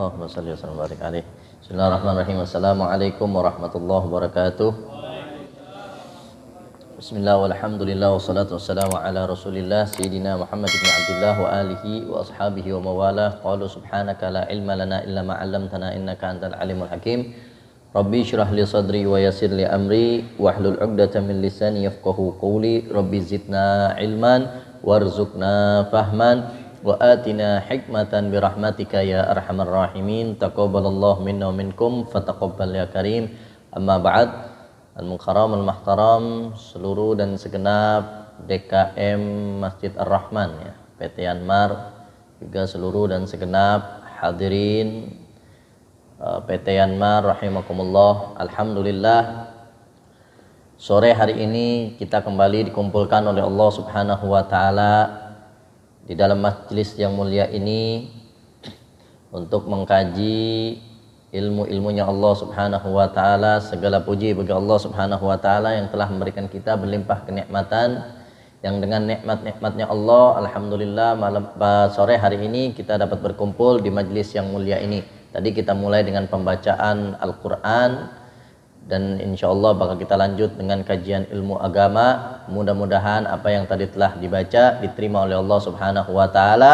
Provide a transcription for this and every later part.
Allahumma shalli wa sallim wa barik alaihi. Bismillahirrahmanirrahim. Assalamualaikum warahmatullahi wabarakatuh. Bismillah walhamdulillah wassalatu wassalamu ala rasulillah Sayyidina Muhammad ibn Abdullah wa alihi wa ashabihi wa mawalah. Qalu subhanaka la ilma lana illa ma 'allamtana innaka antal alimul hakim. Rabbi syrah li sadri wa yassir li amri wahlul 'uqdatam min lisani yafqahu qawli. Rabbi zidna ilman warzuqna fahman wa atina hikmatan birahmatika ya arhamar rahimin. Taqabbalallahu minna wa minkum fataqabbal ya karim. Amma ba'd. Al-mukarram al-mahtaram seluruh dan segenap DKM Masjid Ar-Rahman ya, PT Yanmar, juga seluruh dan segenap hadirin PT Yanmar rahimakumullah. Alhamdulillah, sore hari ini kita kembali dikumpulkan oleh Allah Subhanahu wa taala di dalam majelis yang mulia ini untuk mengkaji ilmu-ilmunya Allah Subhanahu wa taala. Segala puji bagi Allah Subhanahu wa taala yang telah memberikan kita berlimpah kenikmatan, yang dengan nikmat-nikmatnya Allah alhamdulillah sore hari ini kita dapat berkumpul di majelis yang mulia ini. Tadi kita mulai dengan pembacaan Al-Qur'an dan insyaallah bakal kita lanjut dengan kajian ilmu agama. Mudah-mudahan apa yang tadi telah dibaca diterima oleh Allah Subhanahu wa taala,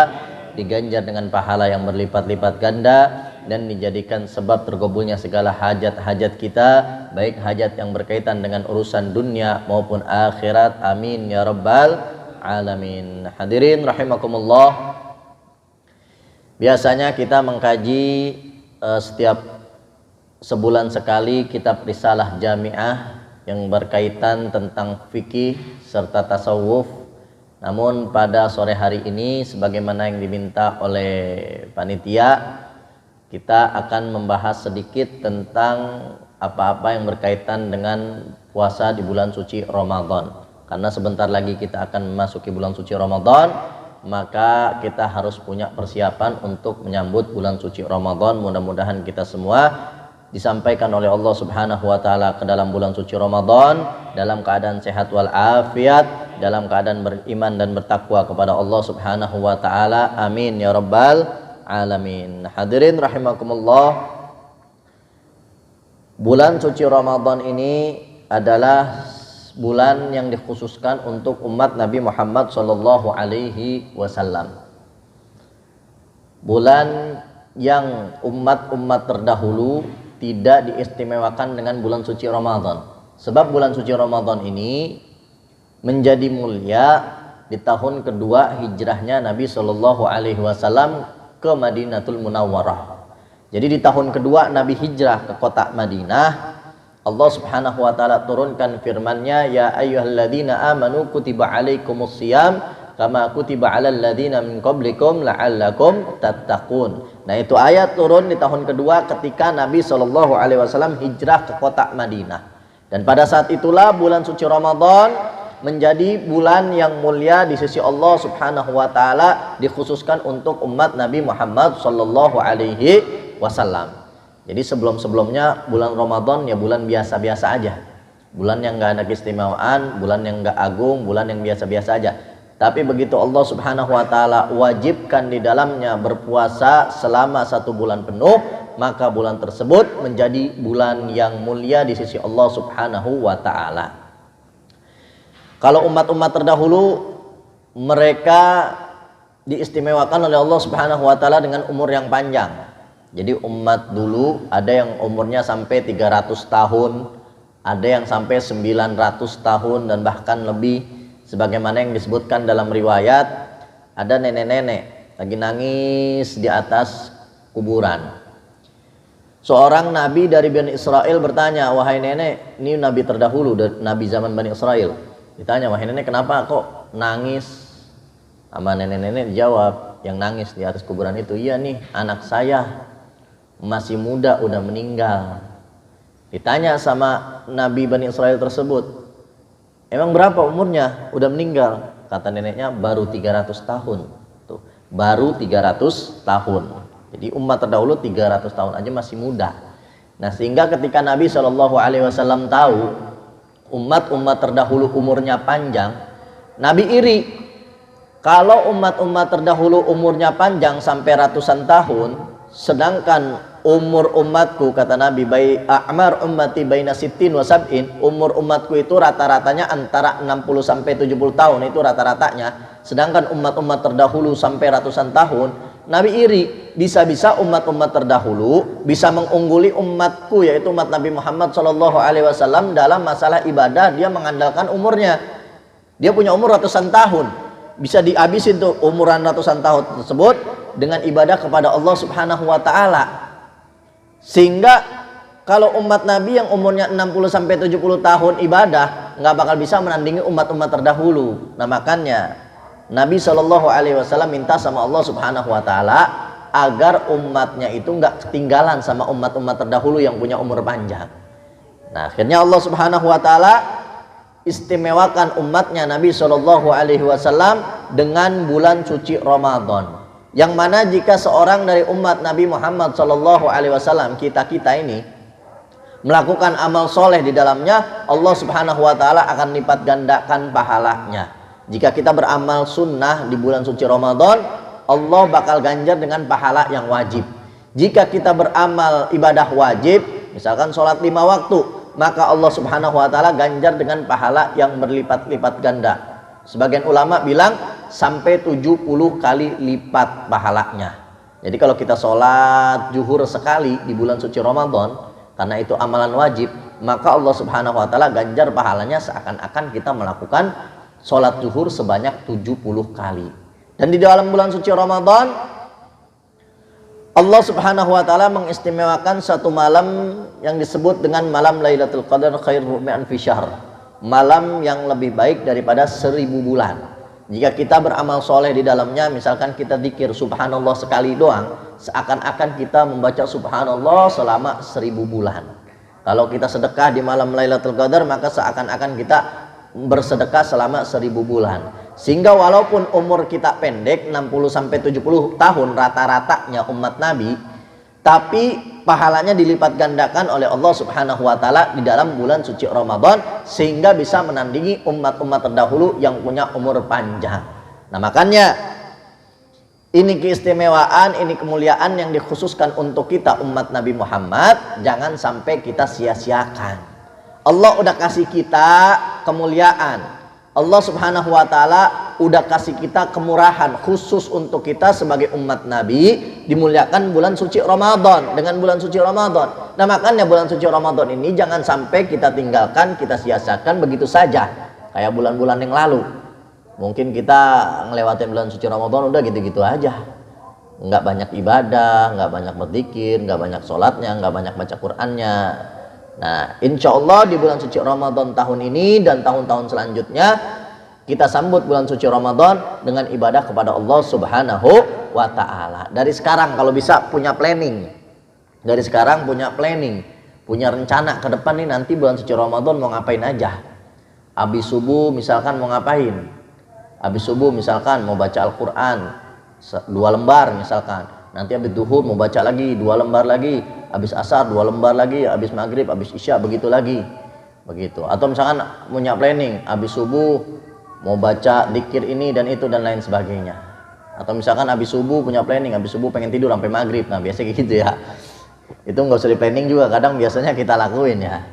diganjar dengan pahala yang berlipat-lipat ganda, dan dijadikan sebab terkabulnya segala hajat-hajat kita, baik hajat yang berkaitan dengan urusan dunia maupun akhirat. Amin ya rabbal alamin. Hadirin rahimakumullah, biasanya kita mengkaji setiap sebulan sekali kitab risalah jamiah yang berkaitan tentang fikih serta tasawuf. Namun pada sore hari ini sebagaimana yang diminta oleh panitia, kita akan membahas sedikit tentang apa-apa yang berkaitan dengan puasa di bulan suci Ramadan. Karena sebentar lagi kita akan memasuki bulan suci Ramadan, maka kita harus punya persiapan untuk menyambut bulan suci Ramadan. Mudah-mudahan kita semua disampaikan oleh Allah Subhanahu wa taala ke dalam bulan suci Ramadan dalam keadaan sehat wal afiat, dalam keadaan beriman dan bertakwa kepada Allah Subhanahu wa taala. Amin ya rabbal alamin. Hadirin rahimakumullah, bulan suci Ramadan ini adalah bulan yang dikhususkan untuk umat Nabi Muhammad sallallahu alaihi wasallam. Bulan yang umat-umat terdahulu tidak diistimewakan dengan bulan suci Ramadan. Sebab bulan suci Ramadan ini menjadi mulia di tahun kedua hijrahnya Nabi sallallahu alaihi wasallam ke Madinatul Munawwarah. Jadi di tahun kedua Nabi hijrah ke kota Madinah, Allah Subhanahu wa taala turunkan firman-Nya, ya ayyuhalladzina amanu kutiba alaikumusiyam kama kutiba alal ladzina min qablikum la'allakum tattaqun. Nah, itu ayat turun di tahun kedua ketika Nabi sallallahu alaihi wasallam hijrah ke kota Madinah. Dan pada saat itulah bulan suci Ramadan menjadi bulan yang mulia di sisi Allah Subhanahu wa taala, dikhususkan untuk umat Nabi Muhammad sallallahu alaihi wasallam. Jadi sebelum-sebelumnya bulan Ramadan ya bulan biasa-biasa aja. Bulan yang enggak ada keistimewaan, bulan yang enggak agung, bulan yang biasa-biasa aja. Tapi begitu Allah Subhanahu wa taala wajibkan di dalamnya berpuasa selama 1 bulan penuh, maka bulan tersebut menjadi bulan yang mulia di sisi Allah Subhanahu wa taala. Kalau umat-umat terdahulu, mereka diistimewakan oleh Allah Subhanahu wa taala dengan umur yang panjang. Jadi umat dulu ada yang umurnya sampai 300 tahun, ada yang sampai 900 tahun dan bahkan lebih. Sebagaimana yang disebutkan dalam riwayat, ada nenek-nenek lagi nangis di atas kuburan. Seorang nabi dari Bani Israel bertanya, wahai nenek, ini nabi terdahulu, nabi zaman Bani Israel. Ditanya, wahai nenek, kenapa kok nangis? Sama nenek-nenek dijawab, yang nangis di atas kuburan itu, iya nih, anak saya masih muda udah meninggal. Ditanya sama nabi Bani Israel tersebut, emang berapa umurnya udah meninggal? Kata neneknya, baru 300 tahun. Tuh, baru 300 tahun. Jadi umat terdahulu 300 tahun aja masih muda. Nah, sehingga ketika Nabi Shallallahu alaihi wasallam tahu umat-umat terdahulu umurnya panjang, Nabi iri. Kalau umat-umat terdahulu umurnya panjang sampai ratusan tahun, sedangkan umur umatku, kata Nabi, a'mar ummati baina sittin wa sab'in, umur umatku itu rata-ratanya antara 60 sampai 70 tahun, itu rata-ratanya. Sedangkan umat-umat terdahulu sampai ratusan tahun. Nabi iri, bisa-bisa umat-umat terdahulu bisa mengungguli umatku, yaitu umat Nabi Muhammad SAW dalam masalah ibadah. Dia mengandalkan umurnya, dia punya umur ratusan tahun, bisa dihabisin tuh umuran ratusan tahun tersebut dengan ibadah kepada Allah Subhanahu wa taala. Sehingga kalau umat Nabi yang umurnya 60 sampai 70 tahun ibadah nggak bakal bisa menandingi umat-umat terdahulu. Nah, makanya Nabi SAW minta sama Allah Subhanahu wa taala agar umatnya itu nggak ketinggalan sama umat-umat terdahulu yang punya umur panjang. Nah, akhirnya Allah Subhanahu wa taala istimewakan umatnya Nabi SAW dengan bulan suci Ramadan, yang mana jika seorang dari umat Nabi Muhammad SAW, kita ini melakukan amal soleh di dalamnya, Allah Subhanahu wa taala akan lipat gandakan pahalanya. Jika kita beramal sunnah di bulan suci Ramadan, Allah bakal ganjar dengan pahala yang wajib. Jika kita beramal ibadah wajib, misalkan sholat 5 waktu, maka Allah Subhanahu wa taala ganjar dengan pahala yang berlipat-lipat ganda. Sebagian ulama bilang sampai 70 kali lipat pahalanya. Jadi kalau kita sholat zuhur sekali di bulan suci Ramadan, karena itu amalan wajib, maka Allah Subhanahu wa taala ganjar pahalanya seakan-akan kita melakukan sholat zuhur sebanyak 70 kali. Dan di dalam bulan suci Ramadan, Allah Subhanahu wa taala mengistimewakan satu malam yang disebut dengan malam Lailatul Qadar khairum min alfi syahr. Malam yang lebih baik daripada 1000 bulan. Jika kita beramal soleh di dalamnya, misalkan kita dzikir subhanallah sekali doang, seakan-akan kita membaca subhanallah selama 1000 bulan. Kalau kita sedekah di malam Lailatul Qadar, maka seakan-akan kita bersedekah selama 1000 bulan. Sehingga walaupun umur kita pendek 60 sampai 70 tahun rata-ratanya umat Nabi, tapi pahalanya dilipat gandakan oleh Allah Subhanahu wa taala di dalam bulan suci Ramadan, sehingga bisa menandingi umat-umat terdahulu yang punya umur panjang. Nah, makanya ini keistimewaan, ini kemuliaan yang dikhususkan untuk kita umat Nabi Muhammad, jangan sampai kita sia-siakan. Allah udah kasih kita kemuliaan, Allah Subhanahu wa taala udah kasih kita kemurahan khusus untuk kita sebagai umat Nabi, dimuliakan bulan suci Ramadan dengan bulan suci Ramadan. Nah, makanya bulan suci Ramadan ini jangan sampai kita tinggalkan, kita sia-siakan begitu saja kayak bulan-bulan yang lalu. Mungkin kita ngelewatin bulan suci Ramadan udah gitu-gitu aja, nggak banyak ibadah, nggak banyak berzikir, nggak banyak sholatnya, nggak banyak baca Qur'annya. Nah, insya Allah di bulan suci Ramadan tahun ini dan tahun-tahun selanjutnya, kita sambut bulan suci Ramadan dengan ibadah kepada Allah Subhanahu wa ta'ala. Dari sekarang kalau bisa punya planning, dari sekarang punya planning, punya rencana ke depan nih, nanti bulan suci Ramadan mau ngapain aja. Habis subuh misalkan mau ngapain, habis subuh misalkan mau baca Al-Quran 2 lembar misalkan, nanti habis duhur mau baca lagi 2 lembar lagi, habis asar 2 lembar lagi, habis maghrib, habis isya begitu lagi, begitu. Atau misalkan punya planning, habis subuh mau baca dzikir ini dan itu dan lain sebagainya. Atau misalkan habis subuh punya planning, habis subuh pengen tidur sampai maghrib. Nah, biasanya gitu ya. Itu nggak usah di planning juga, kadang biasanya kita lakuin ya.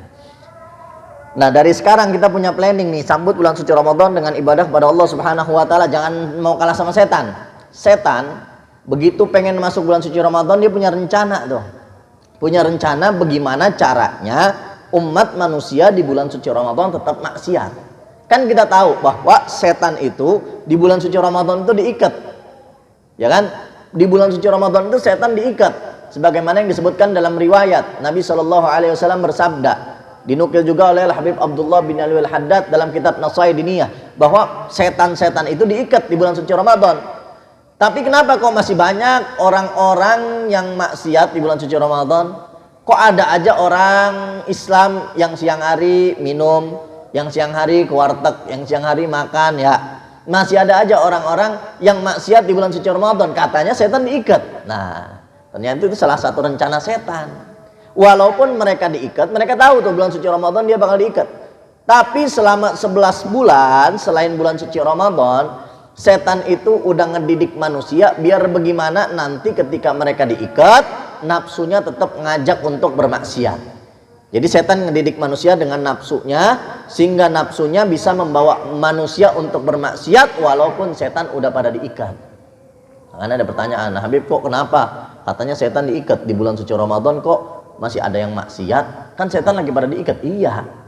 Nah, dari sekarang kita punya planning nih, sambut bulan suci Ramadan dengan ibadah kepada Allah Subhanahu wa taala. Jangan mau kalah sama setan. Setan begitu pengen masuk bulan suci Ramadan, dia punya rencana tuh. Punya rencana bagaimana caranya umat manusia di bulan suci Ramadan tetap maksiat. Kan kita tahu bahwa setan itu di bulan suci Ramadan itu diikat, ya kan? Di bulan suci Ramadan itu setan diikat, sebagaimana yang disebutkan dalam riwayat Nabi SAW bersabda, dinukil juga oleh Habib Abdullah bin Alwi al-Haddad dalam kitab Nasai Diniyah, bahwa setan-setan itu diikat di bulan suci Ramadan. Tapi kenapa kok masih banyak orang-orang yang maksiat di bulan suci Ramadan? Kok ada aja orang Islam yang siang hari minum, yang siang hari ke warteg, yang siang hari makan ya. Masih ada aja orang-orang yang maksiat di bulan suci Ramadan, katanya setan diikat. Nah, ternyata itu salah satu rencana setan. Walaupun mereka diikat, mereka tahu tuh bulan suci Ramadan dia bakal diikat. Tapi selama 11 bulan selain bulan suci Ramadan, Setan itu udah ngedidik manusia biar bagaimana nanti ketika mereka diikat, nafsunya tetap ngajak untuk bermaksiat. Jadi setan ngedidik manusia dengan nafsunya, sehingga nafsunya bisa membawa manusia untuk bermaksiat walaupun setan udah pada diikat. Karena ada pertanyaan, nah Habib kok kenapa? Katanya setan diikat di bulan suci Ramadan kok masih ada yang maksiat? Kan setan lagi pada diikat. Iya.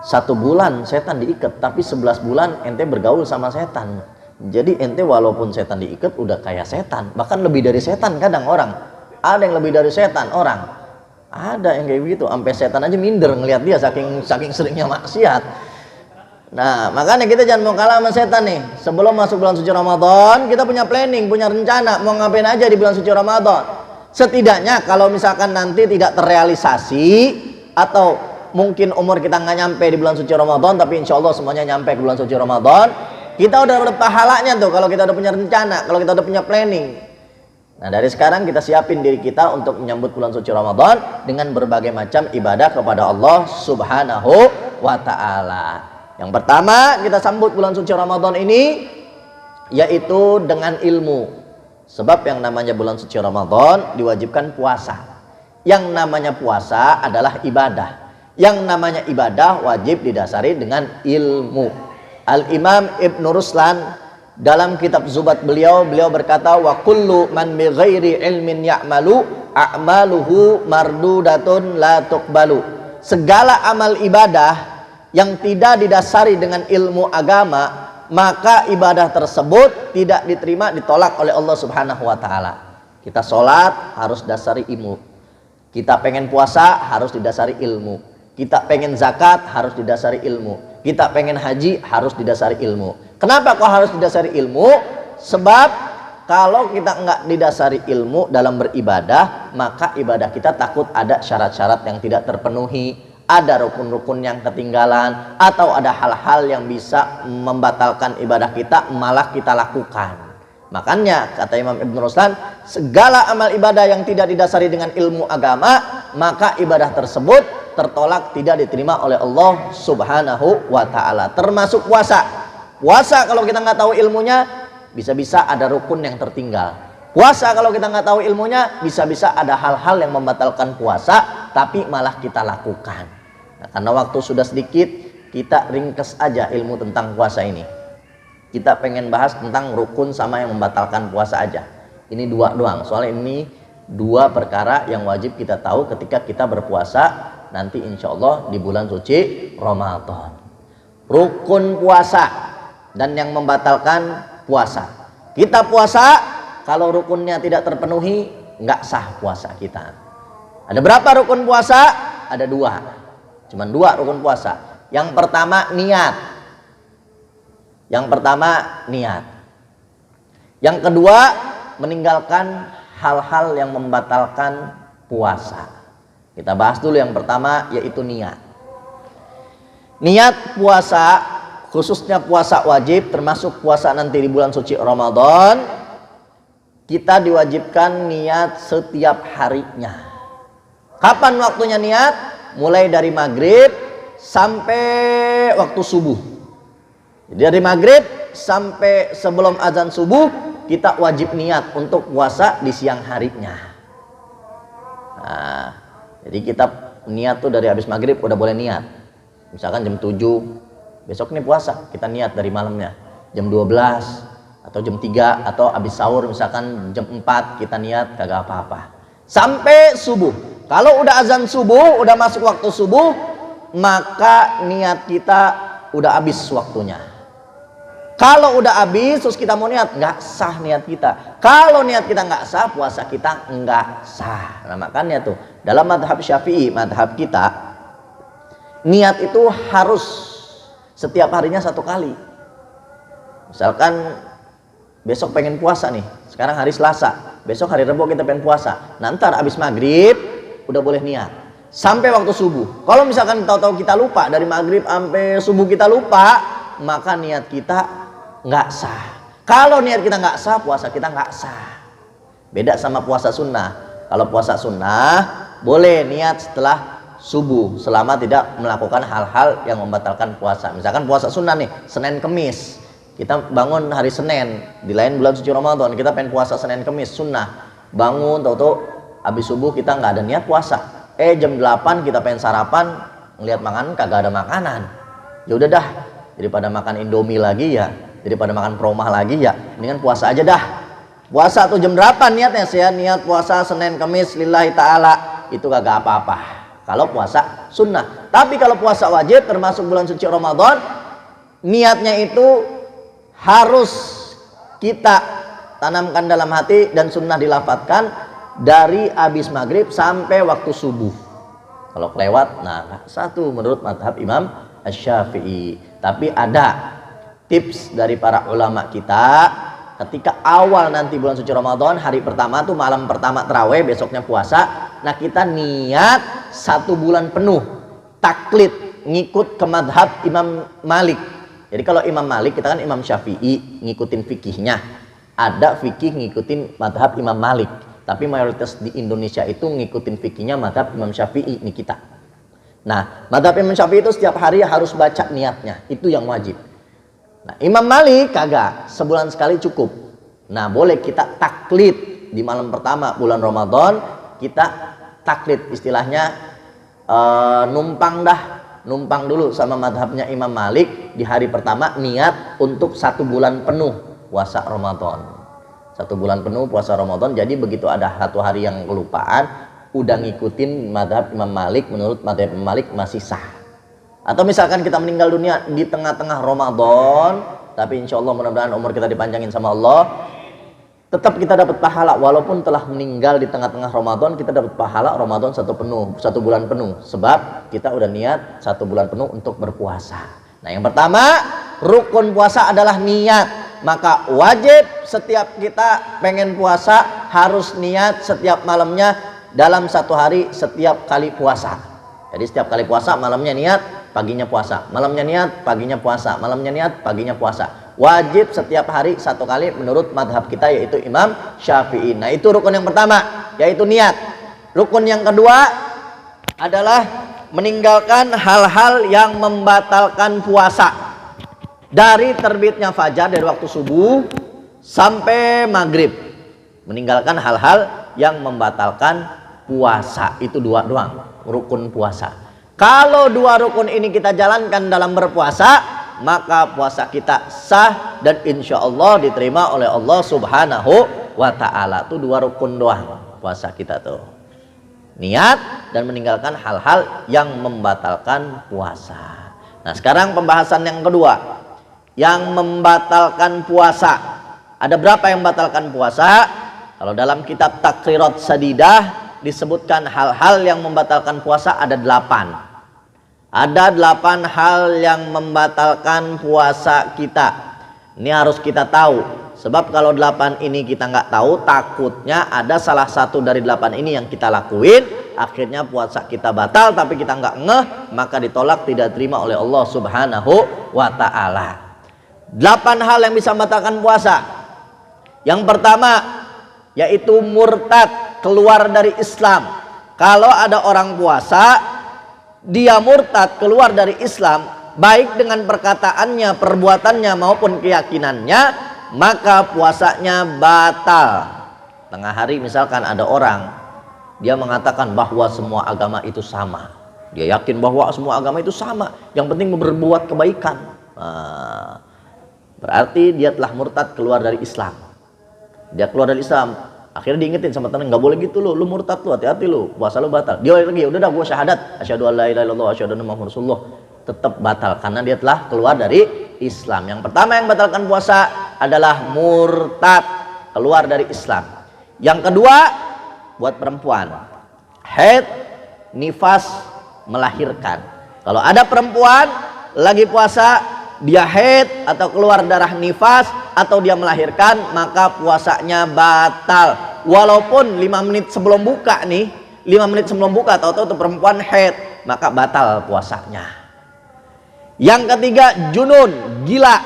1 bulan setan diikat, tapi 11 bulan ente bergaul sama setan. Jadi ente walaupun setan diikat udah kayak setan, bahkan lebih dari setan. Kadang orang ada yang lebih dari setan, orang ada yang kayak begitu, sampai setan aja minder ngelihat dia saking seringnya maksiat. Nah makanya kita jangan mau kalah sama setan nih. Sebelum masuk bulan suci Ramadan kita punya planning, punya rencana mau ngapain aja di bulan suci Ramadan. Setidaknya kalau misalkan nanti tidak terrealisasi atau mungkin umur kita nggak nyampe di bulan suci Ramadan, tapi insya Allah semuanya nyampe ke bulan suci Ramadan, kita udah ada pahalanya tuh kalau kita udah punya rencana, kalau kita udah punya planning. Nah dari sekarang kita siapin diri kita untuk menyambut bulan suci Ramadan dengan berbagai macam ibadah kepada Allah Subhanahu wa ta'ala. Yang pertama kita sambut bulan suci Ramadan ini yaitu dengan ilmu. Sebab yang namanya bulan suci Ramadan diwajibkan puasa. Yang namanya puasa adalah ibadah. Yang namanya ibadah wajib didasari dengan ilmu. Al-Imam Ibn Ruslan dalam kitab Zubat beliau berkata, wa kullu man bi ghairi ilmin ya'malu a'maluhu mardudatun la tuqbalu. Segala amal ibadah yang tidak didasari dengan ilmu agama, maka ibadah tersebut tidak diterima, ditolak oleh Allah Subhanahu wa taala. Kita sholat harus dasari ilmu. Kita pengen puasa harus didasari ilmu. Kita pengen zakat harus didasari ilmu. Kita pengen haji harus didasari ilmu. Kenapa kok harus didasari ilmu? Sebab kalau kita enggak didasari ilmu dalam beribadah, maka ibadah kita takut ada syarat-syarat yang tidak terpenuhi, ada rukun-rukun yang ketinggalan, atau ada hal-hal yang bisa membatalkan ibadah kita malah kita lakukan. Makanya kata Imam Ibn Ruslan, segala amal ibadah yang tidak didasari dengan ilmu agama, maka ibadah tersebut tertolak, tidak diterima oleh Allah Subhanahu wa ta'ala. Termasuk puasa. Puasa kalau kita nggak tahu ilmunya, bisa-bisa ada rukun yang tertinggal. Puasa kalau kita nggak tahu ilmunya, bisa-bisa ada hal-hal yang membatalkan puasa tapi malah kita lakukan. Nah, karena waktu sudah sedikit, kita ringkes aja ilmu tentang puasa ini. Kita pengen bahas tentang rukun sama yang membatalkan puasa aja. Ini 2 doang. Soalnya ini 2 perkara yang wajib kita tahu ketika kita berpuasa nanti insya Allah di bulan suci Ramadan. Rukun puasa dan yang membatalkan puasa. Kita puasa, kalau rukunnya tidak terpenuhi, nggak sah puasa kita. Ada berapa rukun puasa? Ada 2. Cuman 2 rukun puasa. Yang pertama niat. Yang kedua meninggalkan hal-hal yang membatalkan puasa. Kita bahas dulu yang pertama, yaitu niat. Niat puasa, khususnya puasa wajib, termasuk puasa nanti di bulan suci Ramadan, kita diwajibkan niat setiap harinya. Kapan waktunya niat? Mulai dari maghrib sampai waktu subuh. Jadi dari maghrib sampai sebelum azan subuh, kita wajib niat untuk puasa di siang harinya. Nah, jadi kita niat tuh dari habis maghrib udah boleh niat. Misalkan jam 7, besok nih puasa, kita niat dari malamnya. Jam 12 atau jam 3 atau habis sahur misalkan jam 4 kita niat, kagak apa-apa. Sampai subuh. Kalau udah azan subuh, udah masuk waktu subuh, maka niat kita udah habis waktunya. Kalau udah habis terus kita mau niat, nggak sah niat kita. Kalau niat kita nggak sah, puasa kita nggak sah. Nah makanya tuh dalam madhab Syafi'i, madhab kita, niat itu harus setiap harinya 1 kali. Misalkan besok pengen puasa nih, sekarang hari Selasa, besok hari Rabu kita pengen puasa. Nanti habis maghrib udah boleh niat sampai waktu subuh. Kalau misalkan tahu-tahu kita lupa, dari maghrib sampai subuh kita lupa, maka niat kita nggak sah. Kalau niat kita nggak sah, puasa kita nggak sah. Beda sama puasa sunnah. Kalau puasa sunnah boleh niat setelah subuh selama tidak melakukan hal-hal yang membatalkan puasa. Misalkan puasa sunnah nih, Senin Kemis, Kita bangun hari Senin, di lain bulan suci Ramadan, kita pengen puasa Senin Kamis, sunnah. Bangun, tahu-tahu habis subuh kita nggak ada niat puasa. Jam 8 kita pengen sarapan, ngelihat makanan kagak ada makanan. Ya udah dah, daripada makan Indomie lagi ya, daripada makan promah lagi ya, mendingan puasa aja dah. Puasa tuh jam berapa niatnya? Saya niat puasa Senin Kamis lillahi ta'ala, itu kagak apa-apa kalau puasa sunnah. Tapi kalau puasa wajib termasuk bulan suci Ramadan, niatnya itu harus kita tanamkan dalam hati dan sunnah dilafadzkan dari habis maghrib sampai waktu subuh. Kalau kelewat, nah satu menurut mazhab Imam Asy-Syafi'i. Tapi ada tips dari para ulama kita, ketika awal nanti bulan suci Ramadan, hari pertama tuh malam pertama tarawih, besoknya puasa. Nah kita niat 1 bulan penuh taklid, ngikut ke madhab Imam Malik. Jadi kalau Imam Malik, kita kan Imam Syafi'i, ngikutin fikihnya. Ada fikih ngikutin madhab Imam Malik, tapi mayoritas di Indonesia itu ngikutin fikihnya madhab Imam Syafi'i nih kita. Nah madhab Imam Syafi'i itu setiap hari harus baca niatnya, itu yang wajib. Nah Imam Malik kagak, sebulan sekali cukup. Nah boleh kita taklid di malam pertama bulan Ramadan, kita taklid, istilahnya numpang dulu sama madhabnya Imam Malik. Di hari pertama niat untuk 1 bulan penuh puasa Ramadan, 1 bulan penuh puasa Ramadan. Jadi begitu ada 1 hari yang kelupaan, udah ngikutin madhab Imam Malik, menurut madhab Imam Malik masih sah. Atau misalkan kita meninggal dunia di tengah-tengah Ramadan, tapi insya Allah mudah-mudahan umur kita dipanjangin sama Allah, tetap kita dapat pahala walaupun telah meninggal di tengah-tengah Ramadan. Kita dapat pahala Ramadan 1 bulan penuh, sebab kita udah niat 1 bulan penuh untuk berpuasa. Nah yang pertama, rukun puasa adalah niat. Maka wajib setiap kita pengen puasa harus niat setiap malamnya dalam 1 hari setiap kali puasa. Jadi setiap kali puasa malamnya niat, paginya puasa, malamnya niat, paginya puasa, malamnya niat, paginya puasa. Wajib setiap hari 1 kali menurut madhab kita, yaitu Imam Syafi'i. Nah itu rukun yang pertama, yaitu niat. Rukun yang kedua adalah meninggalkan hal-hal yang membatalkan puasa. Dari terbitnya fajar, dari waktu subuh sampai maghrib, meninggalkan hal-hal yang membatalkan puasa. Itu 2 doang rukun puasa. Kalau 2 rukun ini kita jalankan dalam berpuasa, maka puasa kita sah dan insya Allah diterima oleh Allah Subhanahu wa ta'ala. Itu 2 rukun doang puasa kita tuh, niat dan meninggalkan hal-hal yang membatalkan puasa. Nah sekarang pembahasan yang kedua, yang membatalkan puasa. Ada berapa yang membatalkan puasa? Kalau dalam kitab Takrirat Sadidah disebutkan hal-hal yang membatalkan puasa ada 8. Ada 8 hal yang membatalkan puasa kita. Ini harus kita tahu, sebab kalau 8 ini kita nggak tahu, takutnya ada salah satu dari 8 ini yang kita lakuin, akhirnya puasa kita batal, tapi kita nggak ngeh, maka ditolak, tidak terima oleh Allah Subhanahu wa ta'ala. 8 hal yang bisa membatalkan puasa. Yang pertama yaitu murtad, keluar dari Islam. Kalau ada orang puasa dia murtad, keluar dari Islam, baik dengan perkataannya, perbuatannya maupun keyakinannya, maka puasanya batal. Tengah hari misalkan ada orang, dia mengatakan bahwa semua agama itu sama. Dia yakin bahwa semua agama itu sama, yang penting berbuat kebaikan. Berarti dia telah murtad, keluar dari Islam. Dia keluar dari Islam, akhirnya diingetin sama teman, nggak boleh gitu lu murtad lu, hati-hati lu, puasa lu batal. Dia lagi, udah dah gua syahadat, asyhadu an la ilaha illallah, asyhadu anna muhammadar rasulullah. Tetap batal karena dia telah keluar dari Islam. Yang pertama yang batalkan puasa adalah murtad, keluar dari Islam. Yang kedua buat perempuan, haid, nifas, melahirkan. Kalau ada perempuan lagi puasa, dia haid atau keluar darah nifas atau dia melahirkan, maka puasanya batal. Walaupun 5 menit sebelum buka nih, 5 menit sebelum buka tahu-tahu tuh perempuan haid, maka batal puasanya. Yang ketiga junun, gila.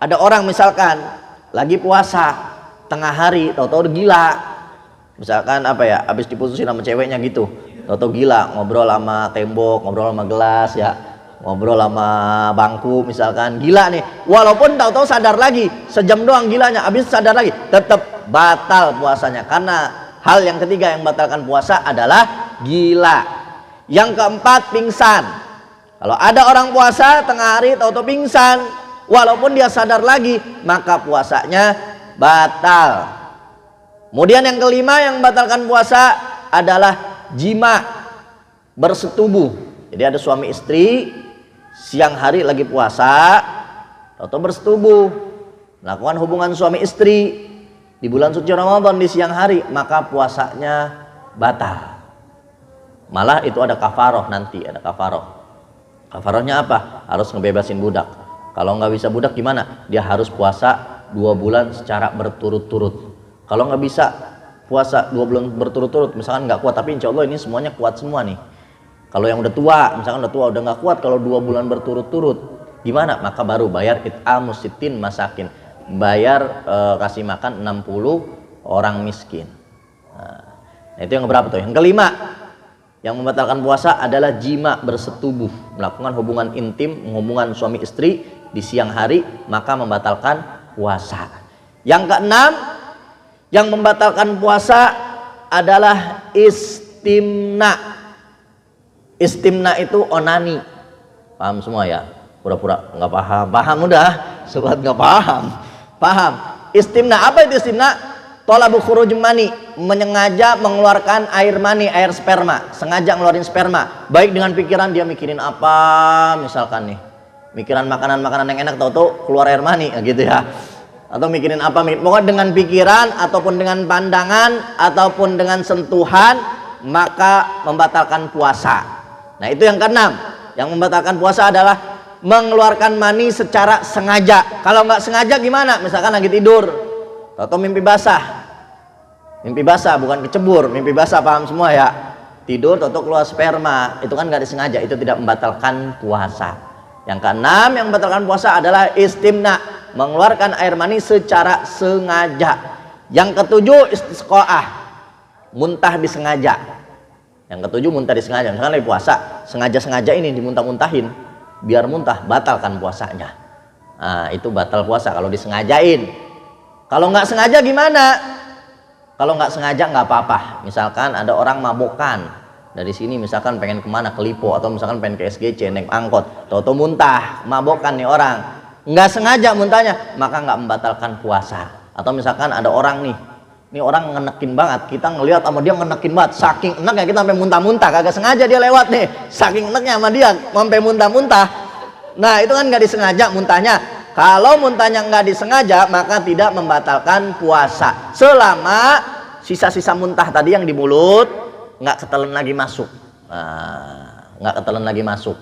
Ada orang misalkan lagi puasa tengah hari tahu-tahu gila. Misalkan apa ya, habis diputusin sama ceweknya gitu, tahu-tahu gila, ngobrol sama tembok, ngobrol sama gelas ya. ngobrol sama bangku misalkan, gila nih, walaupun tahu-tahu sadar lagi, sejam doang gilanya, habis sadar lagi, tetap batal puasanya. Karena hal yang ketiga yang membatalkan puasa adalah gila. Yang keempat, pingsan. Kalau ada orang puasa tengah hari tahu-tahu pingsan, walaupun dia sadar lagi, maka puasanya batal. Kemudian yang kelima yang membatalkan puasa adalah jima, bersetubuh. Jadi ada suami istri siang hari lagi puasa atau bersetubuh, melakukan hubungan suami istri di bulan suci Ramadan di siang hari, maka puasanya batal. Malah itu ada kafaroh, nanti ada kafaroh. Kafarohnya apa? Harus ngebebasin budak. Kalau nggak bisa budak gimana? Dia harus puasa 2 bulan secara berturut-turut. Kalau nggak bisa puasa 2 bulan berturut-turut, misalkan nggak kuat, tapi insya Allah ini semuanya kuat semua nih. Kalau yang udah tua, misalkan udah tua udah nggak kuat, kalau 2 bulan berturut-turut gimana? Maka baru bayar it'amus sittin masakin, bayar kasih makan 60 orang miskin. Nah, itu yang berapa tuh? Yang kelima yang membatalkan puasa adalah jima, bersetubuh, melakukan hubungan intim, hubungan suami istri di siang hari, maka membatalkan puasa. Yang keenam yang membatalkan puasa adalah istimna. Istimna itu onani. Paham semua ya? Pura-pura nggak paham. Paham udah? Sobat nggak paham. Paham. Istimna, apa itu istimna? Thalabu khuruj mani, menyengaja mengeluarkan air mani, air sperma, sengaja ngeluarin sperma. Baik dengan pikiran, dia mikirin apa misalkan nih. Mikiran makanan-makanan yang enak, tahu-tahu keluar air mani gitu ya. Atau mikirin apa, pokoknya dengan pikiran ataupun dengan pandangan ataupun dengan sentuhan, maka membatalkan puasa. Nah, itu yang keenam. Yang membatalkan puasa adalah mengeluarkan mani secara sengaja. Kalau nggak sengaja gimana? Misalkan lagi tidur atau mimpi basah. Mimpi basah bukan kecebur, mimpi basah, paham semua ya? Tidur atau keluar sperma, itu kan nggak disengaja, itu tidak membatalkan puasa. Yang keenam yang membatalkan puasa adalah istimna, mengeluarkan air mani secara sengaja. Yang ketujuh istisqaah, muntah disengaja. Yang ketujuh muntah disengaja, misalkan lagi puasa, sengaja-sengaja ini dimuntah-muntahin biar muntah, batalkan puasanya. Nah, itu batal puasa kalau disengajain. Kalau nggak sengaja gimana? Kalau nggak sengaja nggak apa-apa. Misalkan ada orang mabokan dari sini, misalkan pengen kemana, ke Lipo, atau misalkan pengen ke SGC naik angkot, tau-tau muntah, mabokan nih orang, nggak sengaja muntahnya, maka nggak membatalkan puasa. Atau misalkan ada orang nih, ini orang ngenekin banget, kita ngelihat sama dia ngenekin banget, saking enaknya kita sampai muntah-muntah, kagak sengaja dia lewat nih, saking enaknya sama dia sampai muntah-muntah. Nah, itu kan nggak disengaja muntahnya. Kalau muntahnya nggak disengaja, maka tidak membatalkan puasa selama sisa-sisa muntah tadi yang di mulut nggak ketelan lagi masuk. Nah, nggak ketelan lagi masuk.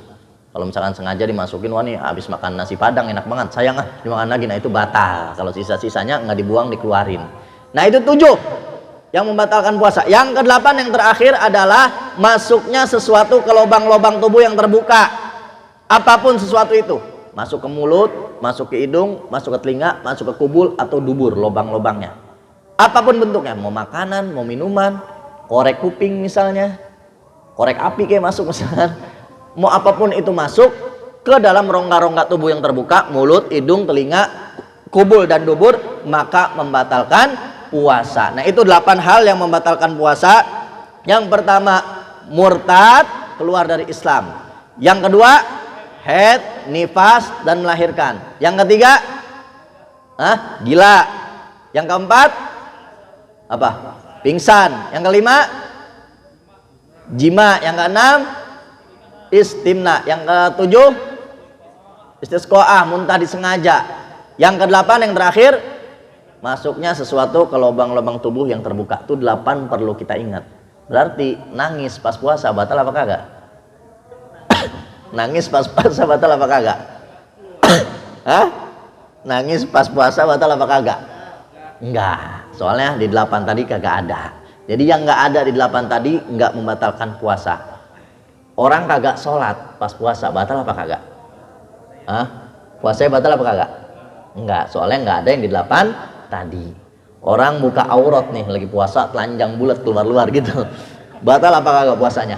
Kalau misalkan sengaja dimasukin, wah nih habis makan nasi padang enak banget, sayang dimakan lagi, nah itu batal. Kalau sisa-sisanya nggak dibuang, dikeluarin. Nah, itu 7 yang membatalkan puasa. Yang ke-8 yang terakhir adalah masuknya sesuatu ke lubang-lubang tubuh yang terbuka. Apapun sesuatu itu, masuk ke mulut, masuk ke hidung, masuk ke telinga, masuk ke kubul atau dubur, lubang-lubangnya. Apapun bentuknya, mau makanan, mau minuman, korek kuping misalnya, korek api kayak masuk misalnya. Mau apapun itu masuk ke dalam rongga-rongga tubuh yang terbuka, mulut, hidung, telinga, kubul dan dubur, maka membatalkan puasa. Nah, itu 8 hal yang membatalkan puasa. Yang pertama, murtad, keluar dari Islam. Yang kedua, haid, nifas, dan melahirkan. Yang ketiga, gila. Yang keempat, apa? Pingsan. Yang kelima, jima. Yang keenam, istimna. Yang ketujuh, istisqaah, muntah disengaja. Yang kedelapan yang terakhir, masuknya sesuatu ke lubang-lubang tubuh yang terbuka. Itu 8 perlu kita ingat. Berarti nangis pas puasa batal apa kagak? Nangis pas puasa batal apa kagak? Hah? Nangis pas puasa batal apa kagak? Enggak. Soalnya di 8 tadi kagak ada. Jadi yang enggak ada di 8 tadi enggak membatalkan puasa. Orang kagak sholat pas puasa batal apa kagak? Hah? Puasanya batal apa kagak? Enggak. Soalnya enggak ada yang di 8 tadi. Orang buka aurat nih lagi puasa, telanjang bulat keluar-luar gitu, batal apa kagak puasanya?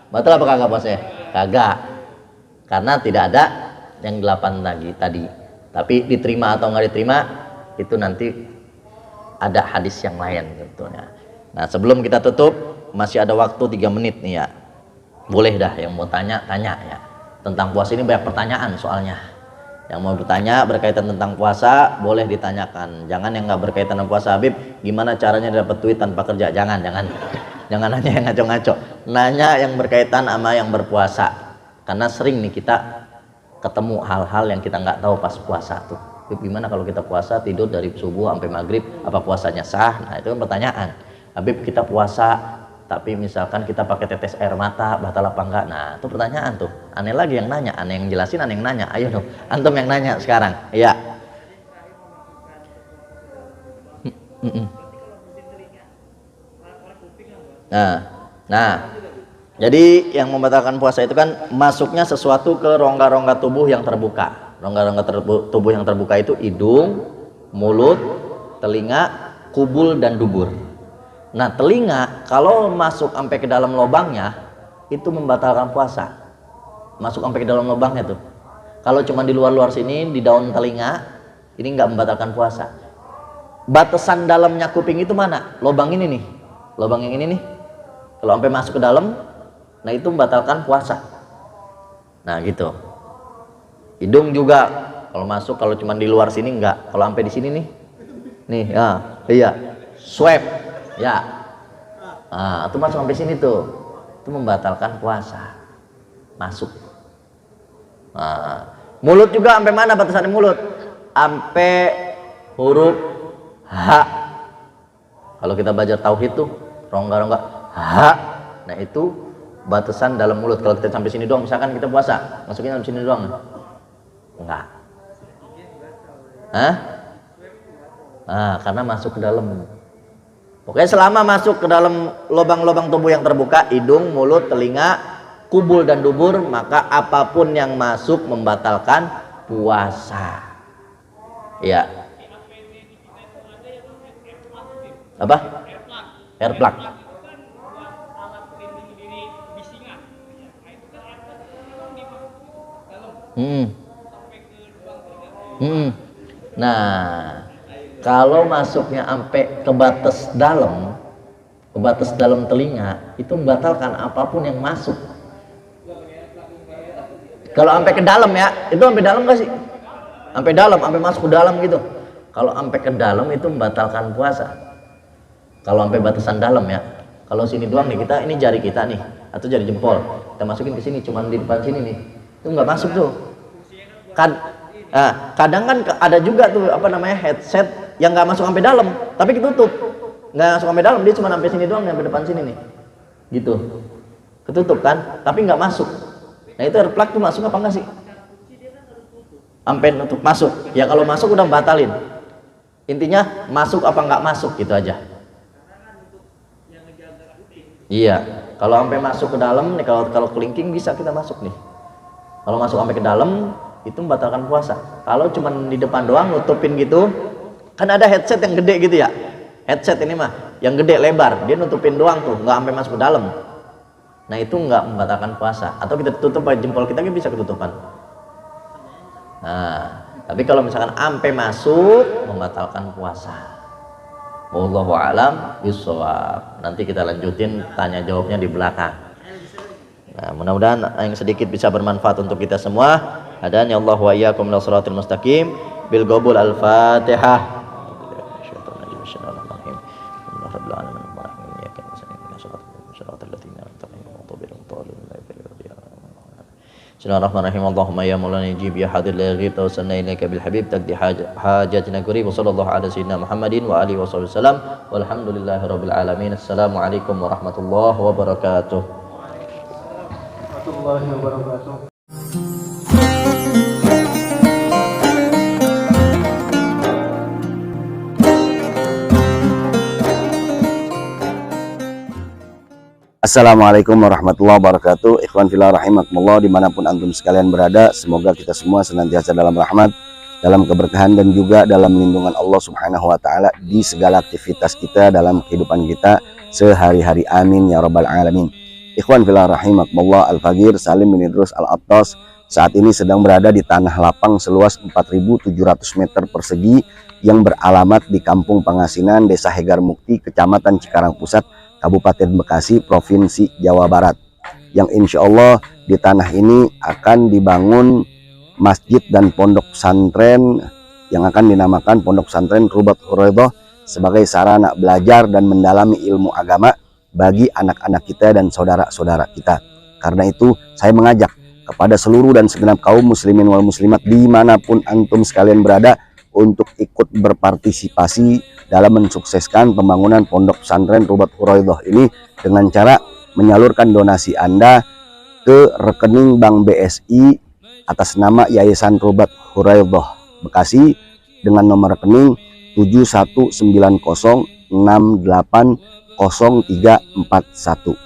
Batal apa kagak puasanya? Kagak. karena tidak ada yang 8 tadi. Tapi diterima atau nggak diterima itu nanti ada hadis yang lain sebetulnya. Nah, sebelum kita tutup masih ada waktu 3 menit nih ya. Boleh dah yang mau tanya ya. Tentang puasa ini banyak pertanyaan soalnya. Yang mau bertanya berkaitan tentang puasa boleh ditanyakan. Jangan yang nggak berkaitan dengan puasa. Habib, gimana caranya dapat duit tanpa kerja? Jangan nanya yang ngaco-ngaco. Nanya yang berkaitan sama yang berpuasa. Karena sering nih kita ketemu hal-hal yang kita nggak tahu pas puasa tuh. Habib, gimana kalau kita puasa tidur dari subuh sampai maghrib, apa puasanya sah? Nah, itu kan pertanyaan. Habib, kita puasa tapi misalkan kita pakai tetes air mata, batal apa enggak? Nah, itu pertanyaan tuh. Aneh lagi yang nanya, aneh yang jelasin, aneh yang nanya. Ayo dong, antum yang nanya sekarang. Iya. Nah, jadi yang membatalkan puasa itu kan masuknya sesuatu ke rongga-rongga tubuh yang terbuka. Rongga-rongga tubuh yang terbuka itu hidung, mulut, telinga, kubul, dan dubur. Nah, telinga kalau masuk sampai ke dalam lubangnya itu membatalkan puasa. Masuk sampai ke dalam lubangnya tuh. Kalau cuma di luar-luar sini di daun telinga ini nggak membatalkan puasa. Batasan dalamnya kuping itu mana? Lubang ini nih. Lubang yang ini nih. Kalau sampai masuk ke dalam, nah itu membatalkan puasa. Nah, gitu. Hidung juga kalau masuk, kalau cuma di luar sini enggak. Kalau sampai di sini nih. Nih, ya. Iya. Swab. Ya, itu masuk sampai sini tuh, itu membatalkan puasa, masuk. Mulut juga sampai mana batasan mulut? Sampai huruf H. Kalau kita belajar tauhid tuh, rongga-rongga H. Nah, itu batasan dalam mulut. Kalau kita sampai sini doang, misalkan kita puasa, masukin sampai sini doang, enggak. Karena masuk ke dalam. Pokoknya selama masuk ke dalam lubang-lubang tubuh yang terbuka, hidung, mulut, telinga, kubul, dan dubur, maka apapun yang masuk membatalkan puasa. Ya. Apa? Air plug. Nah, kalau masuknya sampai ke batas dalam telinga, itu membatalkan apapun yang masuk. Kalau sampai ke dalam ya, itu sampai dalam nggak sih? Sampai dalam, sampai masuk ke dalam gitu. Kalau sampai ke dalam itu membatalkan puasa. Kalau sampai batasan dalam ya. Kalau sini doang nih, kita ini jari kita nih, atau jari jempol, kita masukin ke sini, cuman di depan sini nih, itu nggak masuk tuh. Kadang kan ada juga tuh headset yang nggak masuk sampai dalam, tapi ketutup, nggak masuk sampai dalam, dia cuma sampai sini doang, sampai depan sini nih, gitu, ketutup kan, tapi nggak masuk. Nah, itu air plug tuh masuk apa enggak sih? Sampai nutup, masuk. Ya kalau masuk udah batalin. Intinya masuk apa nggak masuk gitu aja. Iya, kalau sampai masuk ke dalam nih, kalau kelingking bisa kita masuk nih. Kalau masuk sampai ke dalam itu membatalkan puasa. Kalau cuma di depan doang nutupin gitu, kan ada headset yang gede gitu ya. Headset ini mah yang gede lebar, dia nutupin doang tuh, nggak sampai masuk ke dalam. Nah, itu nggak membatalkan puasa. Atau kita tutup pakai jempol kita bisa ketutupan. Nah, tapi kalau misalkan sampai masuk membatalkan puasa. Wallahu a'lam bishawab. Nanti kita lanjutin tanya jawabnya di belakang. Nah, mudah-mudahan yang sedikit bisa bermanfaat untuk kita semua. Hadani Allah wa iyyakum ila shiratal mustaqim. Bil qabul al-Fatihah. Bismillahirrahmanirrahim. Allahumma ya maulana jib ya hadir la yaghib tawassalna ilaika bil habib taqdi hajatina qurib. Sallallahu ala sayyidina Muhammadin wa alihi wasallam. Walhamdulillahi rabbil alamin. Assalamualaikum warahmatullahi wabarakatuh. Warahmatullahi wabarakatuh. Assalamualaikum warahmatullahi wabarakatuh. Ikhwan fillah rahimakumullah, dimanapun antum sekalian berada, semoga kita semua senantiasa dalam rahmat, dalam keberkahan, dan juga dalam lindungan Allah subhanahu wa ta'ala di segala aktivitas kita dalam kehidupan kita sehari-hari. Amin ya rabbal alamin. Ikhwan fillah rahimakumullah, Al-Fagir Salim bin Idrus Al-Attas saat ini sedang berada di tanah lapang seluas 4.700 meter persegi yang beralamat di Kampung Pangasinan, Desa Hegar Mukti, Kecamatan Cikarang Pusat, Kabupaten Bekasi, Provinsi Jawa Barat. Yang insya Allah di tanah ini akan dibangun masjid dan pondok pesantren yang akan dinamakan Pondok Pesantren Rubat Hurairah sebagai sarana belajar dan mendalami ilmu agama bagi anak-anak kita dan saudara-saudara kita. Karena itu saya mengajak kepada seluruh dan segenap kaum muslimin wal muslimat dimanapun antum sekalian berada untuk ikut berpartisipasi dalam mensukseskan pembangunan Pondok Pesantren Rubat Hurairah ini dengan cara menyalurkan donasi Anda ke rekening Bank BSI atas nama Yayasan Rubat Hurairah Bekasi dengan nomor rekening 7190680341.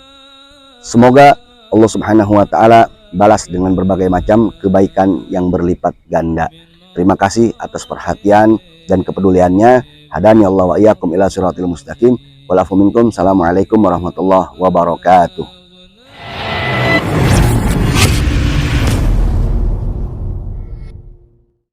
Semoga Allah Subhanahu wa taala balas dengan berbagai macam kebaikan yang berlipat ganda. Terima kasih atas perhatian dan kepeduliannya. Hadani Allah wa iyyakum ila siratil mustaqim. Wal afu minkum. Assalamualaikum warahmatullahi wabarakatuh.